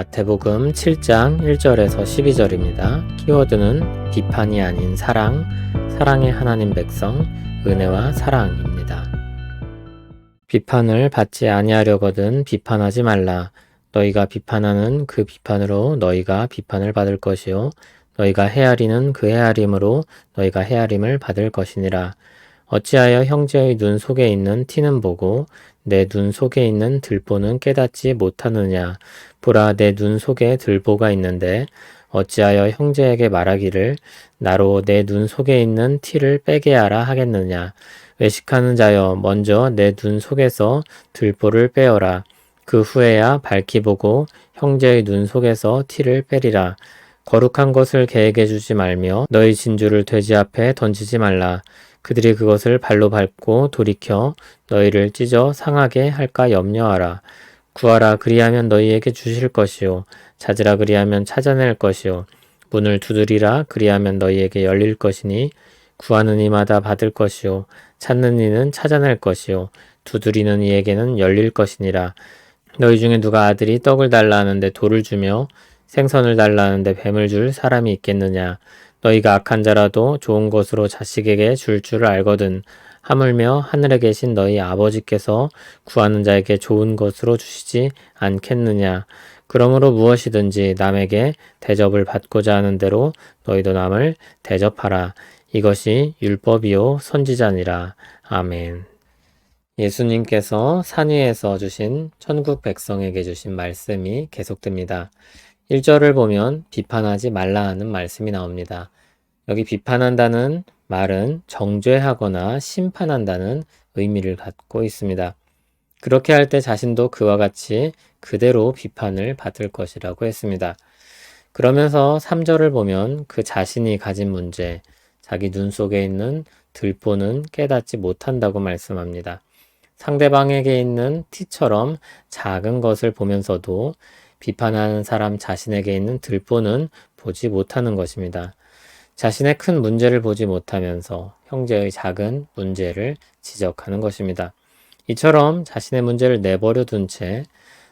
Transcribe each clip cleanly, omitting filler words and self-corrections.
마태복음 7장 1절에서 12절입니다. 키워드는 비판이 아닌 사랑, 사랑의 하나님 백성, 은혜와 사랑입니다. 비판을 받지 아니하려거든 비판하지 말라. 너희가 비판하는 그 비판으로 너희가 비판을 받을 것이요 너희가 헤아리는 그 헤아림으로 너희가 헤아림을 받을 것이니라. 어찌하여 형제의 눈 속에 있는 티는 보고 내 눈 속에 있는 들보는 깨닫지 못하느냐. 보라, 내 눈 속에 들보가 있는데 어찌하여 형제에게 말하기를 나로 내 눈 속에 있는 티를 빼게 하라 하겠느냐. 외식하는 자여, 먼저 내 눈 속에서 들보를 빼어라. 그 후에야 밝히 보고 형제의 눈 속에서 티를 빼리라. 거룩한 것을 개에게 주지 말며 너희 진주를 돼지 앞에 던지지 말라. 그들이 그것을 발로 밟고 돌이켜 너희를 찢어 상하게 할까 염려하라. 구하라, 그리하면 너희에게 주실 것이요 찾으라, 그리하면 찾아낼 것이요 문을 두드리라, 그리하면 너희에게 열릴 것이니 구하는 이마다 받을 것이요 찾는 이는 찾아낼 것이요 두드리는 이에게는 열릴 것이니라. 너희 중에 누가 아들이 떡을 달라 하는데 돌을 주며 생선을 달라 하는데 뱀을 줄 사람이 있겠느냐. 너희가 악한 자라도 좋은 것으로 자식에게 줄 줄 알거든. 하물며 하늘에 계신 너희 아버지께서 구하는 자에게 좋은 것으로 주시지 않겠느냐. 그러므로 무엇이든지 남에게 대접을 받고자 하는 대로 너희도 남을 대접하라. 이것이 율법이요 선지자니라. 아멘. 예수님께서 산 위에서 주신 천국 백성에게 주신 말씀이 계속됩니다. 1절을 보면 비판하지 말라 하는 말씀이 나옵니다. 여기 비판한다는 말은 정죄하거나 심판한다는 의미를 갖고 있습니다. 그렇게 할 때 자신도 그와 같이 그대로 비판을 받을 것이라고 했습니다. 그러면서 3절을 보면 그 자신이 가진 문제, 자기 눈 속에 있는 들보는 깨닫지 못한다고 말씀합니다. 상대방에게 있는 티처럼 작은 것을 보면서도 비판하는 사람 자신에게 있는 들보는 보지 못하는 것입니다. 자신의 큰 문제를 보지 못하면서 형제의 작은 문제를 지적하는 것입니다. 이처럼 자신의 문제를 내버려 둔 채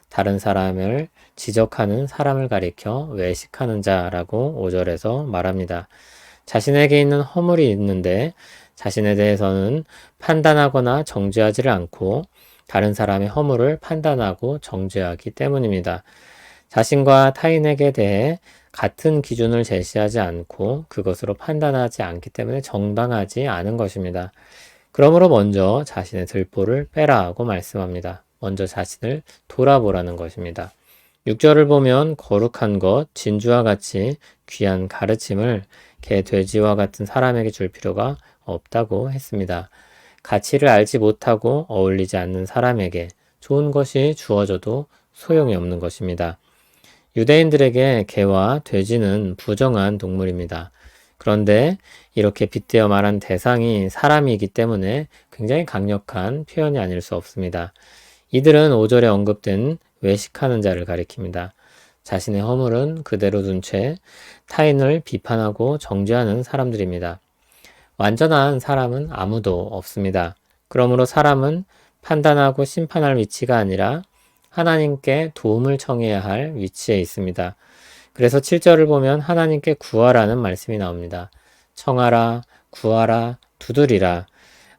다른 사람을 지적하는 사람을 가리켜 외식하는 자라고 5절에서 말합니다. 자신에게 있는 허물이 있는데 자신에 대해서는 판단하거나 정죄하지를 않고 다른 사람의 허물을 판단하고 정죄하기 때문입니다. 자신과 타인에게 대해 같은 기준을 제시하지 않고 그것으로 판단하지 않기 때문에 정당하지 않은 것입니다. 그러므로 먼저 자신의 들보를 빼라고 말씀합니다. 먼저 자신을 돌아보라는 것입니다. 6절을 보면 거룩한 것, 진주와 같이 귀한 가르침을 개, 돼지와 같은 사람에게 줄 필요가 없다고 했습니다. 가치를 알지 못하고 어울리지 않는 사람에게 좋은 것이 주어져도 소용이 없는 것입니다. 유대인들에게 개와 돼지는 부정한 동물입니다. 그런데 이렇게 빗대어 말한 대상이 사람이기 때문에 굉장히 강력한 표현이 아닐 수 없습니다. 이들은 5절에 언급된 외식하는 자를 가리킵니다. 자신의 허물은 그대로 둔 채 타인을 비판하고 정죄하는 사람들입니다. 완전한 사람은 아무도 없습니다. 그러므로 사람은 판단하고 심판할 위치가 아니라 하나님께 도움을 청해야 할 위치에 있습니다. 그래서 7절을 보면 하나님께 구하라는 말씀이 나옵니다. 청하라, 구하라, 두드리라.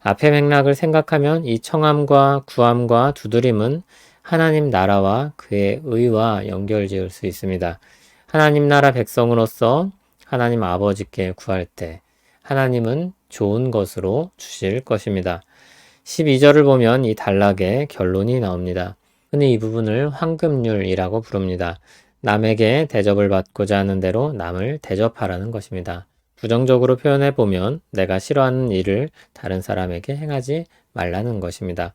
앞의 맥락을 생각하면 이 청함과 구함과 두드림은 하나님 나라와 그의 의와 연결지을 수 있습니다. 하나님 나라 백성으로서 하나님 아버지께 구할 때 하나님은 좋은 것으로 주실 것입니다. 12절을 보면 이 단락의 결론이 나옵니다. 흔히 이 부분을 황금률이라고 부릅니다. 남에게 대접을 받고자 하는 대로 남을 대접하라는 것입니다. 부정적으로 표현해보면 내가 싫어하는 일을 다른 사람에게 행하지 말라는 것입니다.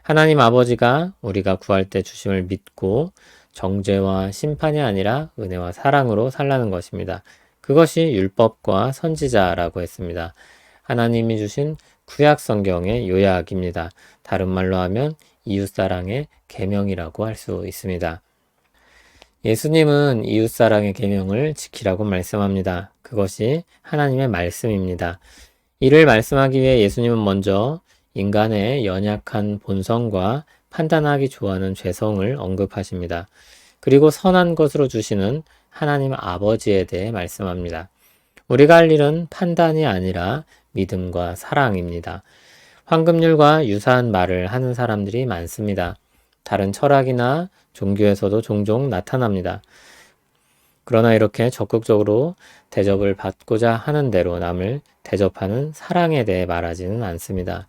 하나님 아버지가 우리가 구할 때 주심을 믿고 정죄와 심판이 아니라 은혜와 사랑으로 살라는 것입니다. 그것이 율법과 선지자라고 했습니다. 하나님이 주신 구약 성경의 요약입니다. 다른 말로 하면 이웃사랑의 계명이라고 할 수 있습니다. 예수님은 이웃사랑의 계명을 지키라고 말씀합니다. 그것이 하나님의 말씀입니다. 이를 말씀하기 위해 예수님은 먼저 인간의 연약한 본성과 판단하기 좋아하는 죄성을 언급하십니다. 그리고 선한 것으로 주시는 하나님 아버지에 대해 말씀합니다. 우리가 할 일은 판단이 아니라 믿음과 사랑입니다. 황금률과 유사한 말을 하는 사람들이 많습니다. 다른 철학이나 종교에서도 종종 나타납니다. 그러나 이렇게 적극적으로 대접을 받고자 하는 대로 남을 대접하는 사랑에 대해 말하지는 않습니다.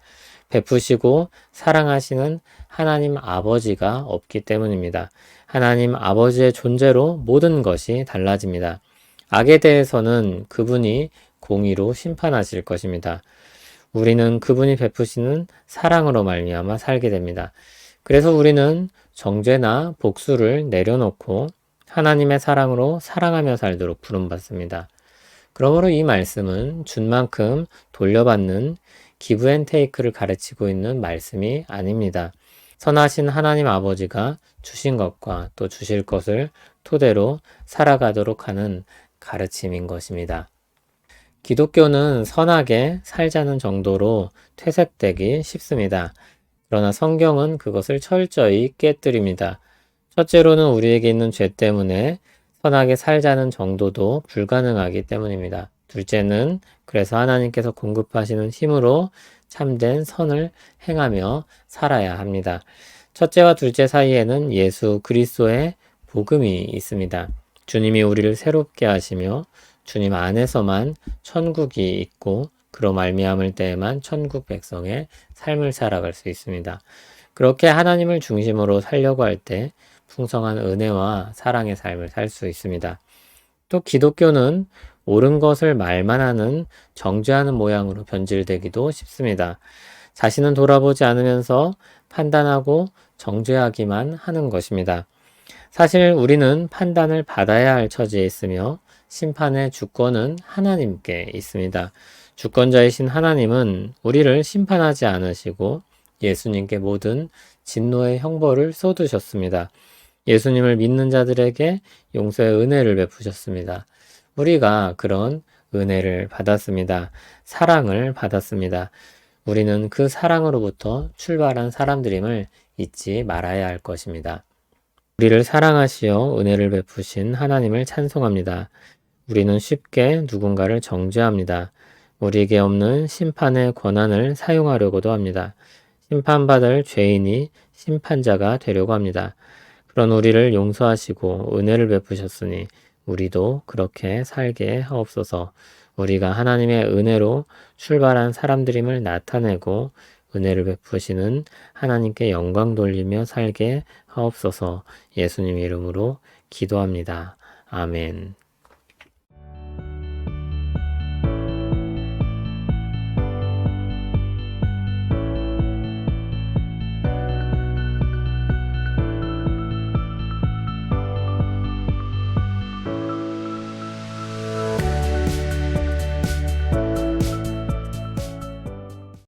베푸시고 사랑하시는 하나님 아버지가 없기 때문입니다. 하나님 아버지의 존재로 모든 것이 달라집니다. 악에 대해서는 그분이 공의로 심판하실 것입니다. 우리는 그분이 베푸시는 사랑으로 말미암아 살게 됩니다. 그래서 우리는 정죄나 복수를 내려놓고 하나님의 사랑으로 사랑하며 살도록 부름받습니다. 그러므로 이 말씀은 준 만큼 돌려받는 기브 앤 테이크를 가르치고 있는 말씀이 아닙니다. 선하신 하나님 아버지가 주신 것과 또 주실 것을 토대로 살아가도록 하는 가르침인 것입니다. 기독교는 선하게 살자는 정도로 퇴색되기 쉽습니다. 그러나 성경은 그것을 철저히 깨뜨립니다. 첫째로는 우리에게 있는 죄 때문에 선하게 살자는 정도도 불가능하기 때문입니다. 둘째는 그래서 하나님께서 공급하시는 힘으로 참된 선을 행하며 살아야 합니다. 첫째와 둘째 사이에는 예수 그리스도의 복음이 있습니다. 주님이 우리를 새롭게 하시며 주님 안에서만 천국이 있고 그로 말미암을 때에만 천국 백성의 삶을 살아갈 수 있습니다. 그렇게 하나님을 중심으로 살려고 할 때 풍성한 은혜와 사랑의 삶을 살 수 있습니다. 또 기독교는 옳은 것을 말만 하는 정죄하는 모양으로 변질되기도 쉽습니다. 자신은 돌아보지 않으면서 판단하고 정죄하기만 하는 것입니다. 사실 우리는 판단을 받아야 할 처지에 있으며 심판의 주권은 하나님께 있습니다. 주권자이신 하나님은 우리를 심판하지 않으시고 예수님께 모든 진노의 형벌을 쏟으셨습니다. 예수님을 믿는 자들에게 용서의 은혜를 베푸셨습니다. 우리가 그런 은혜를 받았습니다. 사랑을 받았습니다. 우리는 그 사랑으로부터 출발한 사람들임을 잊지 말아야 할 것입니다. 우리를 사랑하시어 은혜를 베푸신 하나님을 찬송합니다. 우리는 쉽게 누군가를 정죄합니다. 우리에게 없는 심판의 권한을 사용하려고도 합니다. 심판받을 죄인이 심판자가 되려고 합니다. 그런 우리를 용서하시고 은혜를 베푸셨으니 우리도 그렇게 살게 하옵소서. 우리가 하나님의 은혜로 출발한 사람들임을 나타내고 은혜를 베푸시는 하나님께 영광 돌리며 살게 하옵소서. 예수님 이름으로 기도합니다. 아멘.